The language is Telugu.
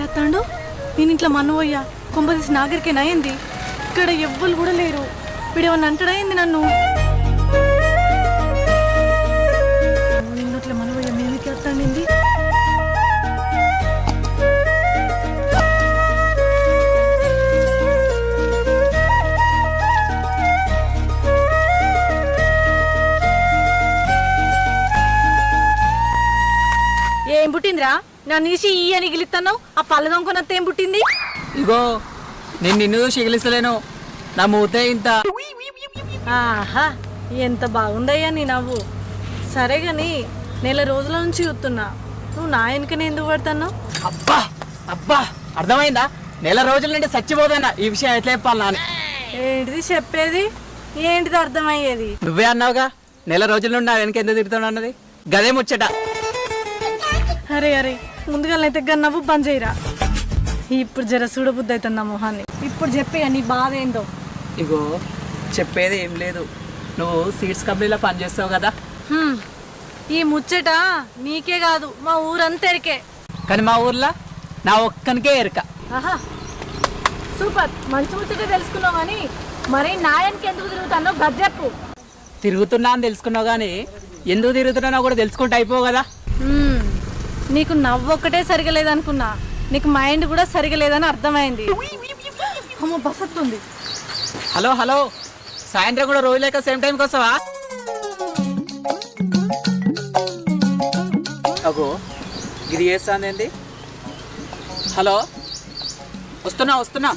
చేస్తాడు. నేను ఇంట్లో మన్నవయ్యా కొంపదీసి నాగరికేనా అయింది. ఇక్కడ ఎవ్వరు కూడా లేరు. వీడేమన్నా అంటాడైంది నన్ను. ఇట్లా మనవయ్య మేమికి వస్తాండి. ఏం పుట్టిందిరా? నన్ను చూసి ఈ అని గిలిస్తున్నావు. ఆ పళ్ళ దొంగనత్త ఏం పుట్టింది? ఇగో నేను నిన్ను చూసి ఎగిలిస్తలేను, నా మూతే ఇంత. ఆహా, ఎంత బాగుందయ్యా నీ నవ్వు. సరే గాని నెల రోజుల నుంచి చూస్తున్నా, నువ్వు నా వెనుకనే ఎందుకు పడుతున్నావు? అబ్బా అబ్బా అర్థమైందా? నెల రోజుల నుండి చచ్చిపోతున్నా ఈ విషయం ఎట్లా చెప్పాలి అని. ఏంటిది చెప్పేది? ఏంటిది అర్థమయ్యేది? నువ్వే అన్నావుగా నెల రోజుల నుండి నా వెనక ఎందుకు తిరుగుతాడు అన్నది. గదే ముచ్చట. అరే అరే, ముందుగా అయితే నవ్వు బంద్ చేయరా. ఇప్పుడు జర చూడబుద్ధి అవుతుంది నా మొహాన్ని. ఇప్పుడు చెప్పే నీ బాధ ఏందో. ఇగో చెప్పేది ఏం లేదు, నువ్వు సీడ్స్ కంపెనీలో పనిచేస్తావు కదా. ఈ ముచ్చట నీకే కాదు, మా ఊరంతా ఎరికే. కానీ మా ఊర్లో నా ఒక్కనికే ఎరక. ఆహా, సూపర్, మంచి ముచ్చట తెలుసుకున్నావు. కానీ మరి నాయనకి ఎందుకు తిరుగుతానో గజ్జెప్పు. తిరుగుతున్నా అని తెలుసుకున్నావు, కానీ ఎందుకు తిరుగుతున్నానో కూడా తెలుసుకుంటే అయిపోవు కదా. నీకు నవ్వు ఒక్కటే సరిగా లేదనుకున్నా, నీకు మైండ్ కూడా సరిగా లేదని అర్థమైంది. అమ్మ బస్ వస్తుంది. హలో హలో, సాయంత్రం కూడా రోజు లేక సేమ్ టైంకి వస్తావా? అగో ఇది చేస్తాంది ఏంది? హలో, వస్తున్నా వస్తున్నా.